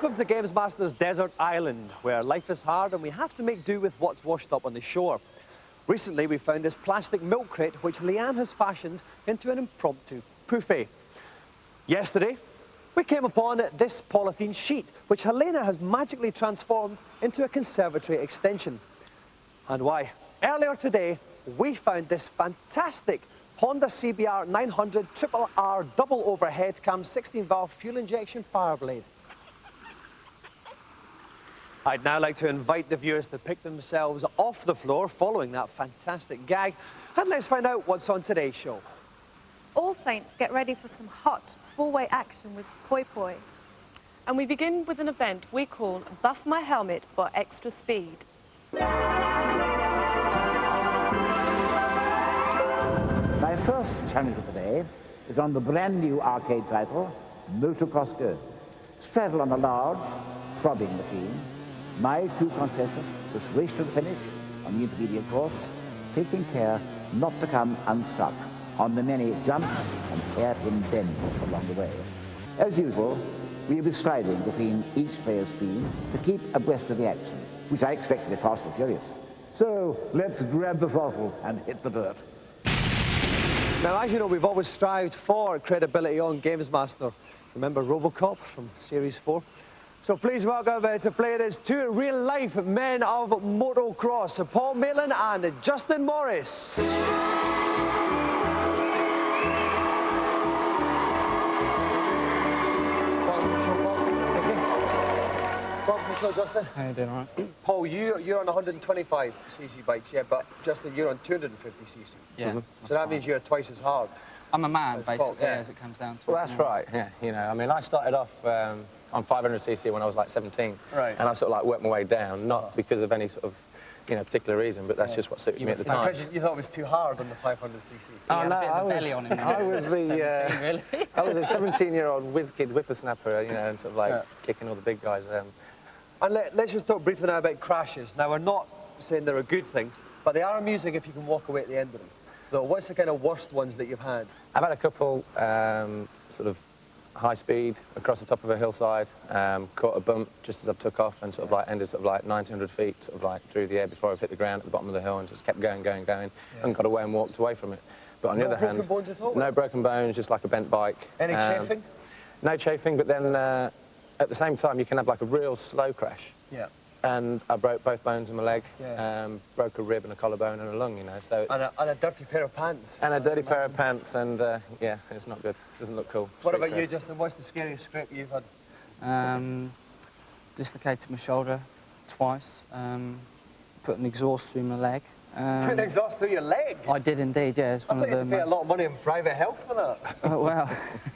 Welcome to GamesMaster's Desert Island, where life is hard and we have to make do with what's washed up on the shore. Recently, we found this plastic milk crate which Leanne has fashioned into an impromptu buffet. Yesterday, we came upon this polythene sheet, which Helena has magically transformed into a conservatory extension. And why? Earlier today, we found this fantastic Honda CBR 900 RRR double overhead cam 16-valve fuel injection fire blade. I'd now like to invite the viewers to pick themselves off the floor following that fantastic gag, and let's find out what's on today's show. All Saints get ready for some hot four-way action with Poi Poi. And we begin with an event we call Buff My Helmet for Extra Speed. My first challenge of the day is on the brand new arcade title, Motocross Go. Straddled on a large, throbbing machine, my two contestants must race to the finish on the intermediate course, taking care not to come unstuck on the many jumps and hairpin bends along the way. As usual, we'll be sliding between each player's speed to keep abreast of the action, which I expect to be fast and furious. So let's grab the throttle and hit the dirt. Now, as you know, we've always strived for credibility on GamesMaster. Remember Robocop from Series 4? So please welcome to play this two real-life men of motocross, Paul Maitland and Justin Morris. Welcome to the show, Justin. How you doing, all right? Paul, you're on 125cc bikes, yeah, but Justin, you're on 250cc. Yeah. So that means you're twice as hard. I'm a man, basically, yeah. as it comes down to Well, it. that's right, yeah. You know, I mean, I started off on 500cc when I was like 17. Right. And I sort of like worked my way down, not because of any sort of, you know, particular reason, but that's just what suited me at the time. You thought it was too hard on the 500cc. Oh, no, I was I was a 17-year-old whiz kid whippersnapper, you know, and sort of like kicking all the big guys. And let's just talk briefly now about crashes. Now, we're not saying they're a good thing, but they are amusing if you can walk away at the end of them. So what's the kind of worst ones that you've had? I've had a couple sort of high speed across the top of a hillside, caught a bump just as I took off and sort of like ended sort of like 1900 feet sort of like through the air before I hit the ground at the bottom of the hill and just kept going, and got away and walked away from it. But on the other hand, no broken bones at all? No broken bones, just like a bent bike. Any chafing? No chafing, but then at the same time you can have like a real slow crash. Yeah. And I broke both bones in my leg, Yeah. broke a rib and a collarbone and a lung, you know. So it's and a dirty pair of pants. And a dirty pair of pants, and yeah, it's not good. Doesn't look cool. What about you, Justin? What's the scariest scrape you've had? Dislocated my shoulder twice, put an exhaust through my leg. Put an exhaust through your leg? I did indeed, yeah. It's I one thought of you had the to pay a lot of money in private health for that. Oh, well.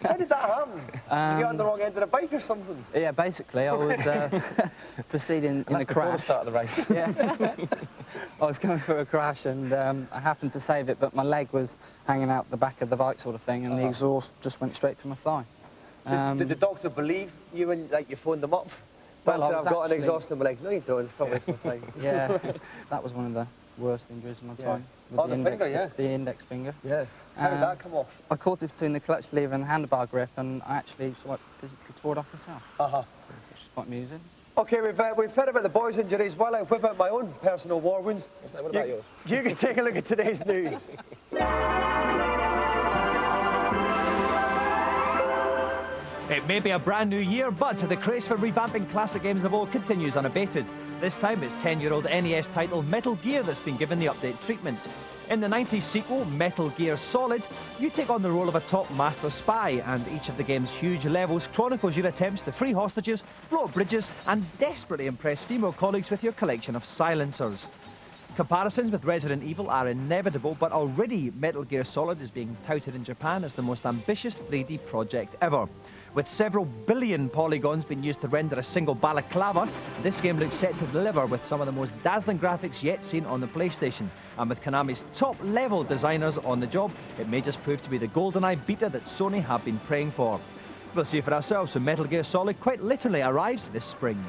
How did that happen? Did you get on the wrong end of the bike or something? Yeah, basically, I was proceeding in a Before the crash. start of the race. Yeah. I was going through a crash and I happened to save it, but my leg was hanging out the back of the bike sort of thing, and the exhaust just went straight through my thigh. Did the doctor believe you when you phoned them up? Well, Doctor, I I've was got an actually- exhaust in my leg. No, you don't. It's probably my time. Yeah, that was one of the worst injuries of my time. With Oh, the finger, yeah. The index finger. Yeah. How did that come off? I caught it between the clutch lever and the handlebar grip, and I actually sort of physically tore it off myself, which is quite amusing. Okay, we've heard about the boys' injuries. While I whip out my own personal war wounds, What about yours? you can take a look at today's news. It may be a brand new year, but the craze for revamping classic games of old continues unabated. This time it's 10-year-old NES title Metal Gear that's been given the update treatment. In the 90s sequel, Metal Gear Solid, you take on the role of a top master spy, and each of the game's huge levels chronicles your attempts to free hostages, blow up bridges, and desperately impress female colleagues with your collection of silencers. Comparisons with Resident Evil are inevitable, but already Metal Gear Solid is being touted in Japan as the most ambitious 3D project ever. With several billion polygons being used to render a single balaclava, this game looks set to deliver with some of the most dazzling graphics yet seen on the PlayStation. And with Konami's top-level designers on the job, it may just prove to be the GoldenEye beta that Sony have been praying for. We'll see for ourselves when Metal Gear Solid quite literally arrives this spring.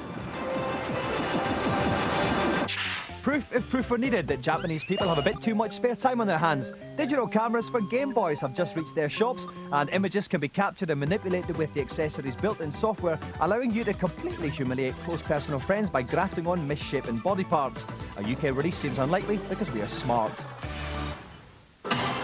Proof, if proof were needed, that Japanese people have a bit too much spare time on their hands. Digital cameras for Game Boys have just reached their shops, and images can be captured and manipulated with the accessory's built-in software, allowing you to completely humiliate close personal friends by grafting on misshapen body parts. A UK release seems unlikely because we are smart.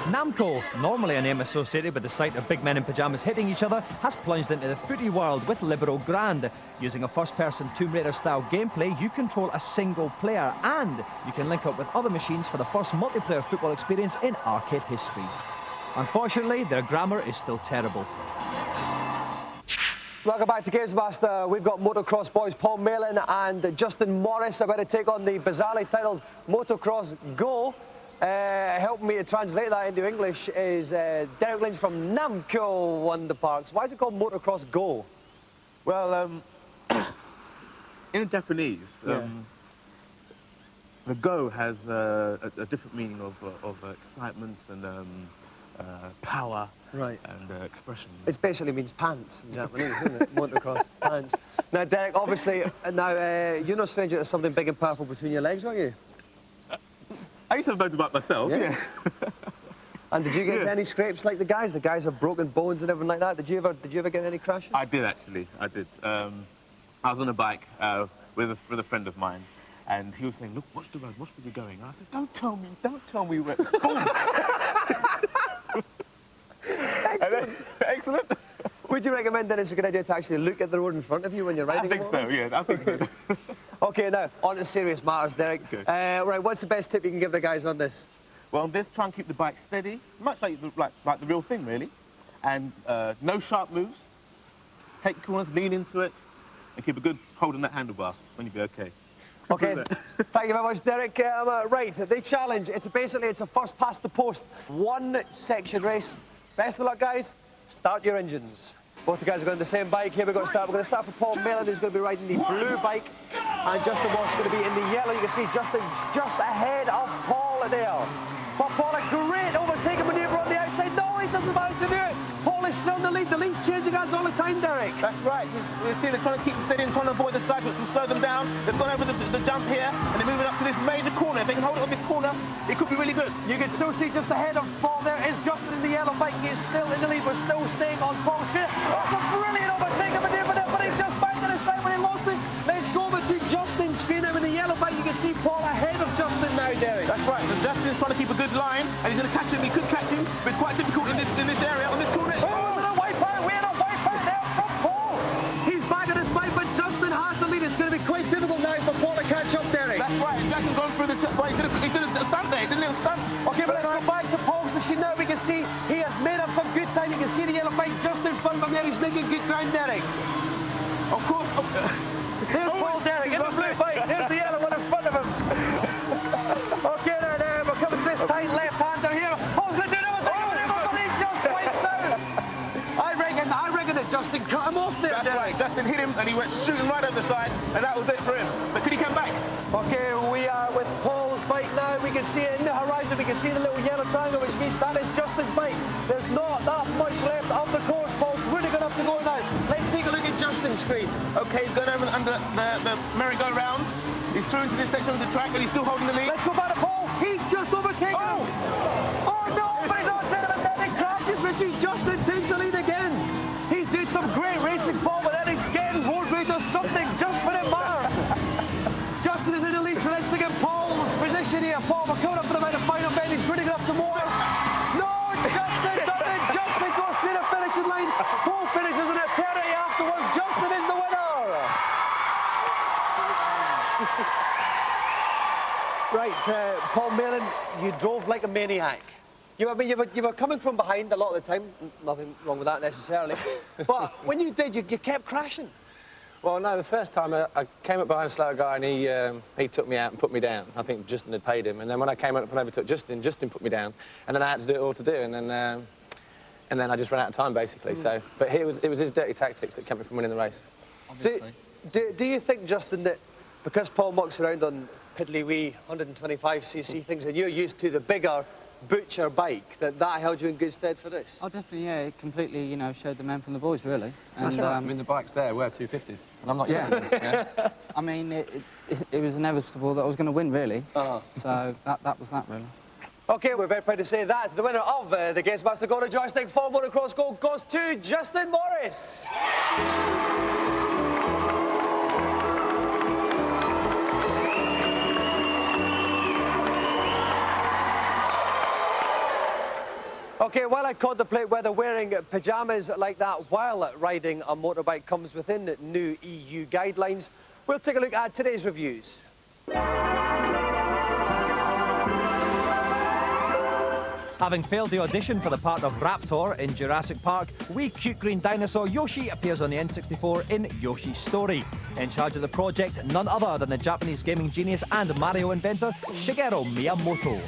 Namco, normally a name associated with the sight of big men in pyjamas hitting each other, has plunged into the footy world with Libero Grand. Using a first-person Tomb Raider-style gameplay, you control a single player, and you can link up with other machines for the first multiplayer football experience in arcade history. Unfortunately, their grammar is still terrible. Welcome back to GamesMaster. We've got motocross boys Paul Malin and Justin Morris about to take on the bizarrely titled Motocross Go. Helping me to translate that into English is Derrick Lynch from Namco Wonder Parks. Why is it called Motocross Go? Well, in Japanese, the Go has a different meaning of excitement and power, right, and expression. It basically means pants in Japanese, isn't it? Motocross pants. Now, Derek, obviously, you're no stranger to something big and powerful between your legs, are you? I used to have those about myself, yeah. And did you get any scrapes like the guys? The guys have broken bones and everything like that. Did you ever get any crashes? I did, actually. I did. I was on a bike with a friend of mine, and he was saying, "Look, watch the road, watch where you're going." And I said, don't tell me where. Boom! Excellent. Excellent. Would you recommend that it's a good idea to actually look at the road in front of you when you're riding? I think so, yeah, I think so. Okay, now, on to serious matters, Derek. Okay. Right, what's the best tip you can give the guys on this? Well, on this, try and keep the bike steady, much like the real thing, really. And no sharp moves. Take corners, lean into it, and keep a good hold on that handlebar when you'll be okay. Okay, thank you very much, Derek. Right, the challenge, it's a first past the post, one section race. Best of luck, guys. Start your engines. Both the guys are going on the same bike. Here we're going to start. We're going to start for Paul Malin, who's going to be riding the blue bike. And Justin Walsh is going to be in the yellow. You can see Justin just ahead of Paul there. But Paul, a great overtaking manoeuvre on the outside. No, he doesn't manage to do it. Paul is still in the lead. The lead's changing hands all the time, Derek. That's right. You see, they're trying to keep steady and trying to avoid the side whips and slow them down. They've gone over the jump here, and they're moving up to this major corner. If they can hold it on this corner, it could be really good. You can still see just ahead of Paul there is Justin in the yellow bike. He is still in the lead. We're still staying on Paul's feet. That's a brilliant overtaking manoeuvre there, but he just backed to the side when he lost it. Let's go over to Justin's screen now in the yellow bike. You can see Paul ahead of Justin now, Derek. That's right. So Justin is trying to keep a good line, and he's going to catch him. He could catch him, but it's quite difficult in this area, on this corner. We're on wipeout there from Paul. He's back on his bike, but Justin has the lead. It's going to be quite difficult now for Paul to catch up, Derek. That's right. And Justin's gone through the right. He did a stunt there. He did a little stunt. Okay, but let's go back to Paul's machine now. We can see he has made up some good time. You can see the yellow bike just in front of him there. He's making good ground, Derek. Of course. There's Paul, Derek, in the blue bike. There's the yellow one in front of him. Okay, now we're coming to this tight left-hander here. Paul's going to do another thing. But he just wipes out. I reckon that Justin cut him off there, That's Derek. right. Justin hit him, and he went shooting right over the side, and that was it for him. But could he come back? Okay, we are with Paul's bike now. We can see it in the horizon. We can see the little yellow triangle, which means that is Justin's bike. There's not that much left of the course. Paul's really going to have to go now. Let's take a look at Justin's screen. Okay, he's going over under the merry-go-round. He's through into this section of the track, and he's still holding the lead. Let's go back to Paul. He's just overtaken him. Oh no, but he's on set of a then he crashes, which means Justin takes the lead again. He's doing some great racing, Paul, but then he's getting road rage or something just when it matters. Justin is in the lead, so let's look at Paul's position here. Paul, we're coming up to the final bend. He's running up to more. No, Justin does it. Justin goes to the finishing line. Paul finishes in eternity afterwards. Justin is the winner. Right, Paul Malin, you drove like a maniac. You were coming from behind a lot of the time. Nothing wrong with that necessarily. But when you did, you kept crashing. Well, no, the first time I came up behind a slow guy and he took me out and put me down. I think Justin had paid him. And then when I came up and overtook Justin put me down. And then I had to do it all to do. And then I just ran out of time, basically. So, but it was his dirty tactics that kept me from winning the race. Obviously. Do you think, Justin, that because Paul mucks around on piddly wee 125cc things and you're used to the bigger butcher bike, that held you in good stead for this? Oh, definitely, yeah. It completely, showed the men from the boys, really. That's right. I mean, the bikes there were 250s, and I'm not yeah. used to them. Yeah. I mean, it was inevitable that I was going to win, really. So that was that, really. OK, we're very proud to say that the winner of the GamesMaster Golden Joystick 4 motocross gold goes to Justin Morris. OK, while I contemplate whether wearing pyjamas like that while riding a motorbike comes within new EU guidelines, we'll take a look at today's reviews. Having failed the audition for the part of Raptor in Jurassic Park, wee cute green dinosaur Yoshi appears on the N64 in Yoshi's Story. In charge of the project, none other than the Japanese gaming genius and Mario inventor, Shigeru Miyamoto.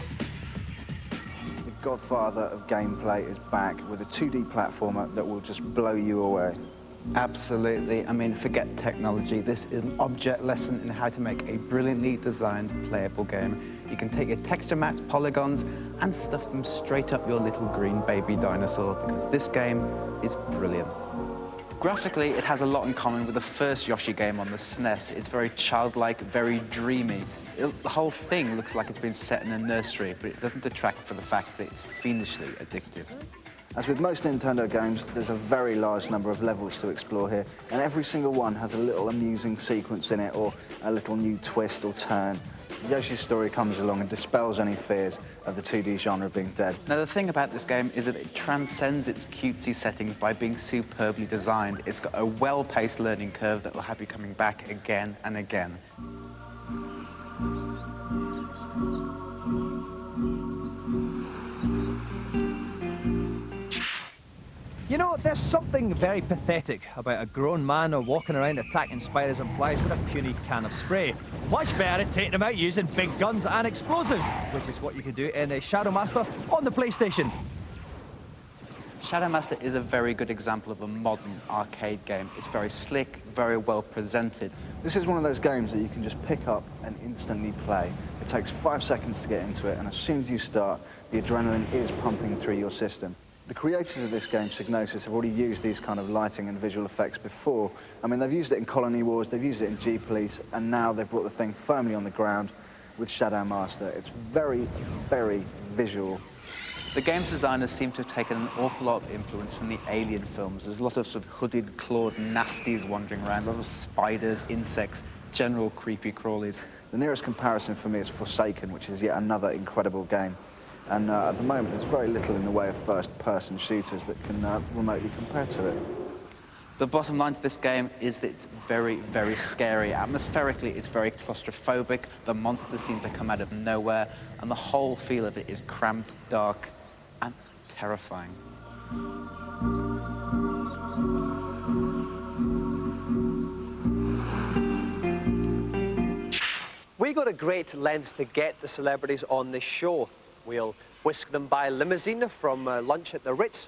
The godfather of gameplay is back with a 2D platformer that will just blow you away. Absolutely. I mean, forget technology. This is an object lesson in how to make a brilliantly designed playable game. You can take your texture maps, polygons, and stuff them straight up your little green baby dinosaur, because this game is brilliant. Graphically, it has a lot in common with the first Yoshi game on the SNES. It's very childlike, very dreamy. The whole thing looks like it's been set in a nursery, but it doesn't detract from the fact that it's fiendishly addictive. As with most Nintendo games, there's a very large number of levels to explore here, and every single one has a little amusing sequence in it, or a little new twist or turn. Yoshi's Story comes along and dispels any fears of the 2D genre being dead. Now, the thing about this game is that it transcends its cutesy settings by being superbly designed. It's got a well-paced learning curve that will have you coming back again and again. You know, there's something very pathetic about a grown man walking around attacking spiders and flies with a puny can of spray. Much better at taking them out using big guns and explosives, which is what you can do in Shadow Master on the PlayStation. Shadow Master is a very good example of a modern arcade game. It's very slick, very well presented. This is one of those games that you can just pick up and instantly play. It takes 5 seconds to get into it, and as soon as you start, the adrenaline is pumping through your system. The creators of this game, Psygnosis, have already used these kind of lighting and visual effects before. I mean, they've used it in Colony Wars, they've used it in G-Police, and now they've brought the thing firmly on the ground with Shadow Master. It's very, very visual. The game's designers seem to have taken an awful lot of influence from the Alien films. There's a lot of sort of hooded, clawed nasties wandering around, a lot of spiders, insects, general creepy crawlies. The nearest comparison for me is Forsaken, which is yet another incredible game. And at the moment, there's very little in the way of first-person shooters that can remotely compare to it. The bottom line to this game is that it's very, very scary. Atmospherically, it's very claustrophobic. The monsters seem to come out of nowhere, and the whole feel of it is cramped, dark, and terrifying. We go to great lengths to get the celebrities on this show. We'll whisk them by limousine from lunch at the Ritz.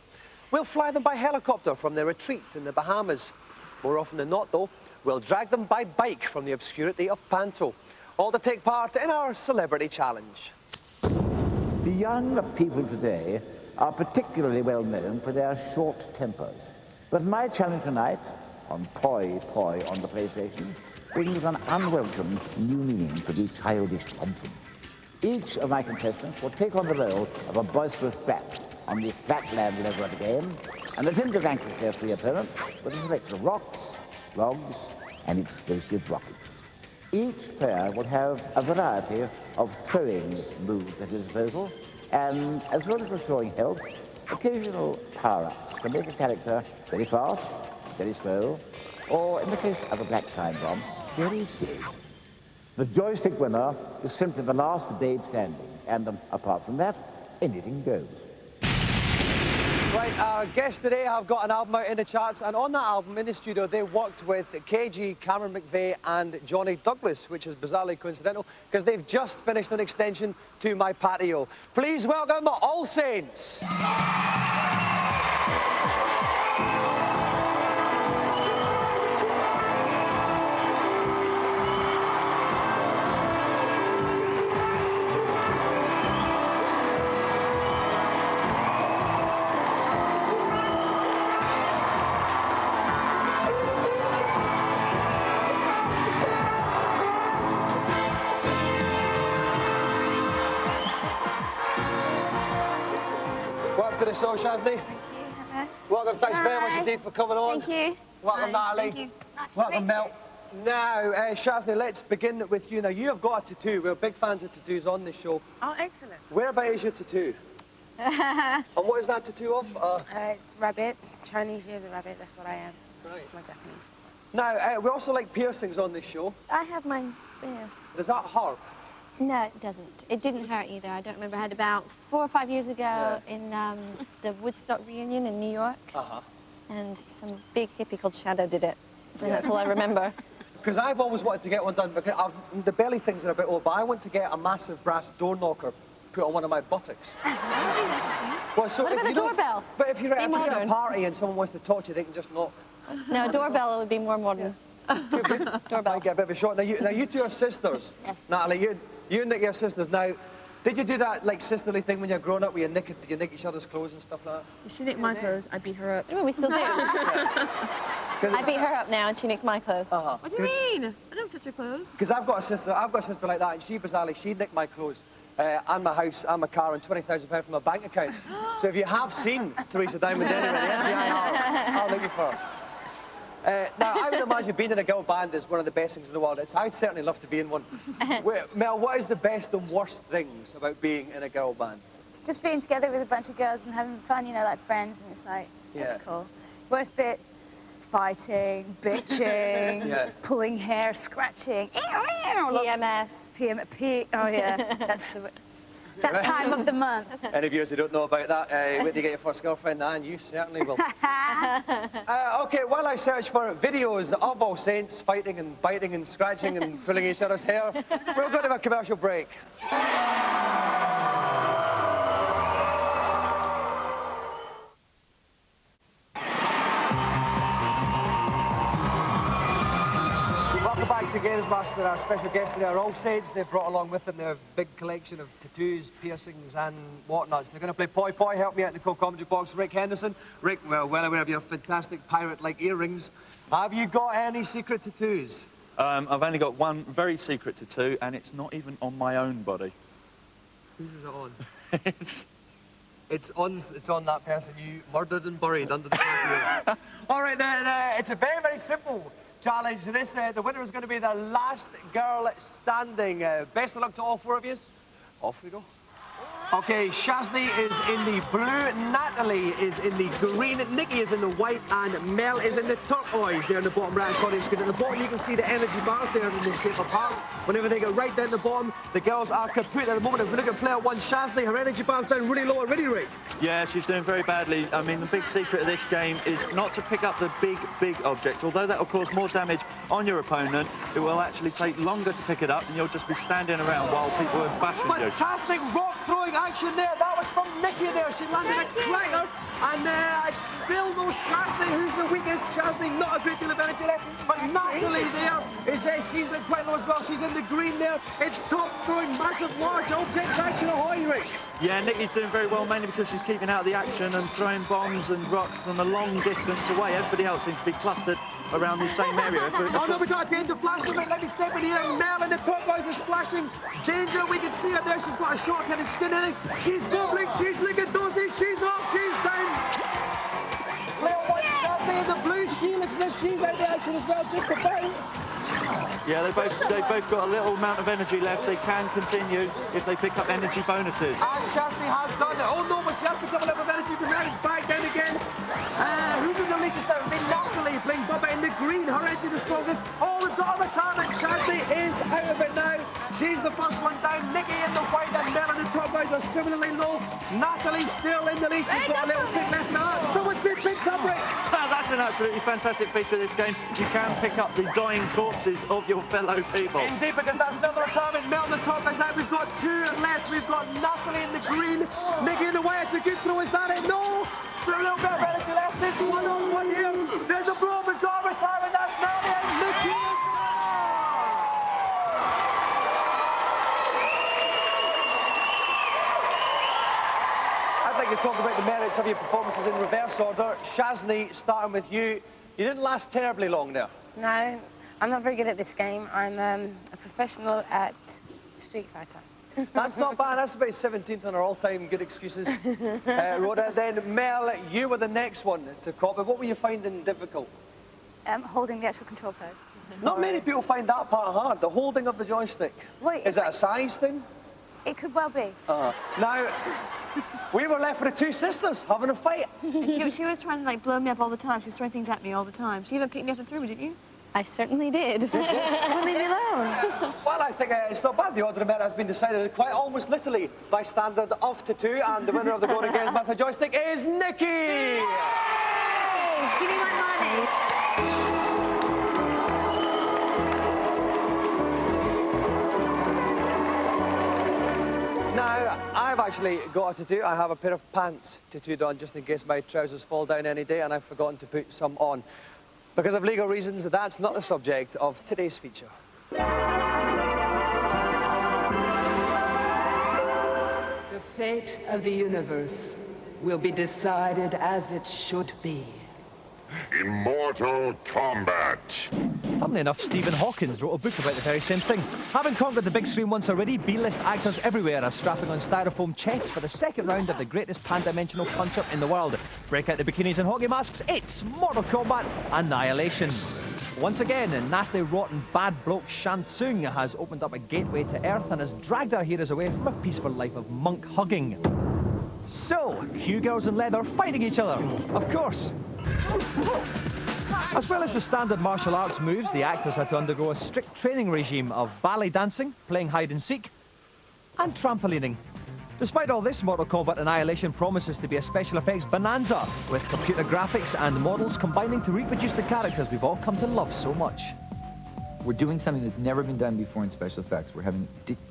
We'll fly them by helicopter from their retreat in the Bahamas. More often than not, though, we'll drag them by bike from the obscurity of Panto, all to take part in our Celebrity Challenge. The young people today are particularly well known for their short tempers. But my challenge tonight, on Poi Poi on the PlayStation, brings an unwelcome new meaning to the childish tantrum. Each of my contestants will take on the role of a boisterous brat on the flatland level of the game and attempt to vanquish their three opponents with a selection of rocks, logs, and explosive rockets. Each player will have a variety of throwing moves at his disposal, and as well as restoring health, occasional power-ups can make a character very fast, very slow, or in the case of a black time bomb, very big. The joystick winner is simply the last babe standing, and apart from that, anything goes. Right, our guests today have got an album out in the charts, and on that album in the studio they worked with KG, Cameron McVeigh and Johnny Douglas, which is bizarrely coincidental because they've just finished an extension to My Patio. Please welcome All Saints. to the show, Shazny. Welcome, thanks very much indeed for coming on. Thank you. Welcome, Natalie. Thank you. Nice to Welcome, meet Mel. Now, Shazny, let's begin with you. Now, you have got a tattoo. We're big fans of tattoos on this show. Oh, excellent. Whereabout is your tattoo? And what is that tattoo of? It's rabbit. Chinese year the rabbit, that's what I am. Right. It's my Japanese. Now, we also like piercings on this show. I have mine there. Does that hurt? No, it doesn't. It didn't hurt either. I don't remember. I had about 4 or 5 years ago in the Woodstock reunion in New York. And some big hippie called Shadow did it. And that's all I remember. Because I've always wanted to get one done, because the belly things are a bit old, but I want to get a massive brass door knocker put on one of my buttocks. Well, so what about a doorbell? But if you're at a party and someone wants to talk to you, they can just knock. No, a doorbell would be more modern. Doorbell. Might get a bit of a shot. Now you two are sisters. Yes. Natalie, you and Nicky are sisters. Now, did you do that like sisterly thing when you're growing up where you nick each other's clothes and stuff like that? If she nicked my clothes, I beat her up. Well, we still do. I beat her up now and she nicks my clothes. What do you mean? I don't touch your clothes. Because I've got a sister like that, and she bizarrely, she nicked my clothes. And my house, and my car, and £20,000 from my bank account. So if you have seen Teresa Diamond anywhere, the FBI are looking for her. Now, I would imagine being in a girl band is one of the best things in the world. I'd certainly love to be in one. Wait, Mel, what is the best and worst things about being in a girl band? Just being together with a bunch of girls and having fun, you know, like friends, and it's like, that's cool. Worst bit, fighting, bitching, pulling hair, scratching. PMS. Oh yeah, that's that time of the month. Any of you who don't know about that, wait to get your first girlfriend, and you certainly will. Okay, while I search for videos of All Saints fighting and biting and scratching and pulling each other's hair, we'll go to a commercial break. Welcome back to GamesMaster. Our special guests today are All Saints. They've brought along with them their big collection of tattoos, piercings and whatnots. They're going to play Poi Poi. Help me out in the co-commentary box, Rik Henderson. Rik, well aware of your fantastic pirate-like earrings. Have you got any secret tattoos? I've only got one very secret tattoo, and it's not even on my own body. Whose is it on? It's on that person you murdered and buried under the tattoo. All right then, it's a very, very simple challenge. The winner is going to be the last girl standing. Best of luck to all 4 of you. Off we go. Okay, Shazny is in the blue, Natalie is in the green, Nicky is in the white, and Mel is in the turquoise there in the bottom right corner screen. At the bottom you can see the energy bars there in the shape of hearts. Whenever they get right down the bottom, the girls are kaput. At the moment, if we look at player 1, Shazny, her energy bar's down really low already, Rik. Yeah, she's doing very badly. I mean, the big secret of this game is not to pick up the big objects. Although that will cause more damage on your opponent, it will actually take longer to pick it up, and you'll just be standing around while people are bashing you. Fantastic rock throwing action there. That was from Nicky there. She landed a cracker. And it's still no Shazny, who's the weakest. Shazny, not a great deal of energy left. But Natalie there is she's quite low as well. She's in the green there. It's top throwing massive large objects action. Ahoy, Rik. Yeah, Nicky's doing very well, mainly because she's keeping out of the action and throwing bombs and rocks from a long distance away. Everybody else seems to be clustered around the same area. Oh no, we got a danger flashing. Let me step in here. Mel in the top guys is flashing. Danger, we can see her there. She's got a short head of skin in it. She's bubbling, she's looking dozzy, she's off, she's down. Player 1, Shazny in the blue. She looks as if she's out of the action as well, just about. Yeah, they've both got a little amount of energy left. They can continue if they pick up energy bonuses. And Shazny has done it. Oh no, but she has picked up a level of energy, but now it's back down again. Who's in the lead just now? Natalie playing Bubba in the green. Her energy the strongest. Oh, we've got other talent. Shazny is out of it now. She's the first one down. Nicky in the white and Mel in the top guys are similarly low. Natalie still in the lead. She's got a little bit left now. Someone's been picked up, Rik. That's an absolutely fantastic feature of this game. You can pick up the dying corpses of your fellow people. Indeed, because that's another retirement. Mel in the top guys out. We've got 2 left. We've got Natalie in the green. Nicky in the white. It's a good throw. Is that it? No. Still a little bit of energy left. There's 1-on-1 here. There's a blow. We've got a retirement. That's Melanie and Nicky. I'd like to talk about the merits of your performances in reverse order. Shazny, starting with you. You didn't last terribly long there. No, I'm not very good at this game. I'm a professional at Street Fighter. That's not bad. That's about 17th on our all-time good excuses. Rhoda, then Mel, you were the next one to copy. What were you finding difficult? Holding the actual control pad. Not many people find that part hard, the holding of the joystick. Wait, is that a size thing? It could well be. Now, we were left with the two sisters having a fight. She was trying to like blow me up all the time. She was throwing things at me all the time. She even picked me up and threw me, didn't you? I certainly did. She wouldn't leave me alone. Well, I think it's not bad. The order of merit has been decided quite almost literally by standard of to 2, and the winner of the Golden GamesMaster Joystick is Nikki! Yay! Give me my money. Now, I've actually got a tattoo. I have a pair of pants tattooed on just in case my trousers fall down any day, and I've forgotten to put some on. Because of legal reasons, that's not the subject of today's feature. The fate of the universe will be decided as it should be. In Mortal Kombat. Funnily enough, Stephen Hawkins wrote a book about the very same thing. Having conquered the big screen once already, B-list actors everywhere are strapping on styrofoam chests for the second round of the greatest pan-dimensional punch-up in the world. Break out the bikinis and hockey masks, it's Mortal Kombat Annihilation. Once again, nasty, rotten, bad bloke Shang Tsung has opened up a gateway to Earth and has dragged our heroes away from a peaceful life of monk hugging. So, cue girls in leather fighting each other, of course. As well as the standard martial arts moves, the actors had to undergo a strict training regime of ballet dancing, playing hide and seek, and trampolining. Despite all this, Mortal Kombat Annihilation promises to be a special effects bonanza, with computer graphics and models combining to reproduce the characters we've all come to love so much. We're doing something that's never been done before in special effects. We're having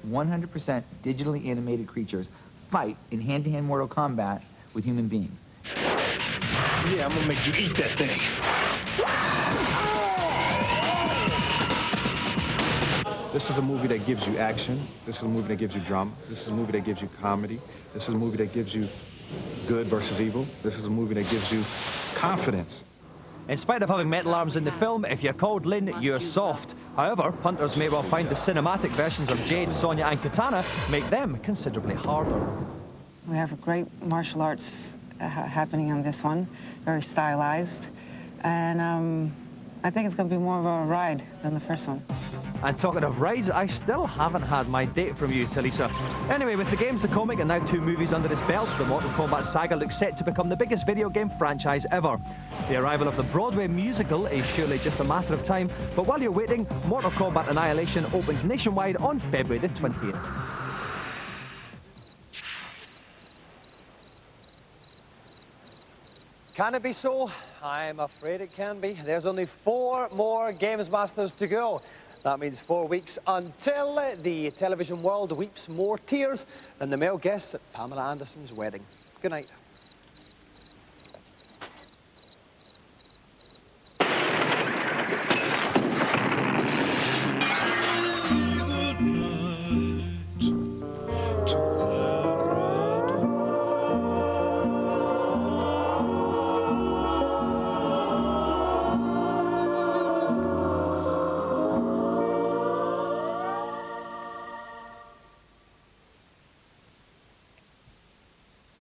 100% digitally animated creatures fight in hand-to-hand Mortal Kombat with human beings. Yeah, I'm gonna make you eat that thing. This is a movie that gives you action. This is a movie that gives you drama. This is a movie that gives you comedy. This is a movie that gives you good versus evil. This is a movie that gives you confidence. In spite of having metal arms in the film, if you're called Lynn, you're soft. However, punters may well find the cinematic versions of Jade, Sonya and Katana make them considerably harder. We have a great martial arts happening on this one, very stylized, and I think it's going to be more of a ride than the first one. And talking of rides, I still haven't had my date from you, Talisa. Anyway, with the games, the comic, and now 2 movies under his belt, the Mortal Kombat saga looks set to become the biggest video game franchise ever. The arrival of the Broadway musical is surely just a matter of time, but while you're waiting, Mortal Kombat Annihilation opens nationwide on February the 20th. Can it be so? I'm afraid it can be. There's only 4 more GamesMasters to go. That means 4 weeks until the television world weeps more tears than the male guests at Pamela Anderson's wedding. Good night.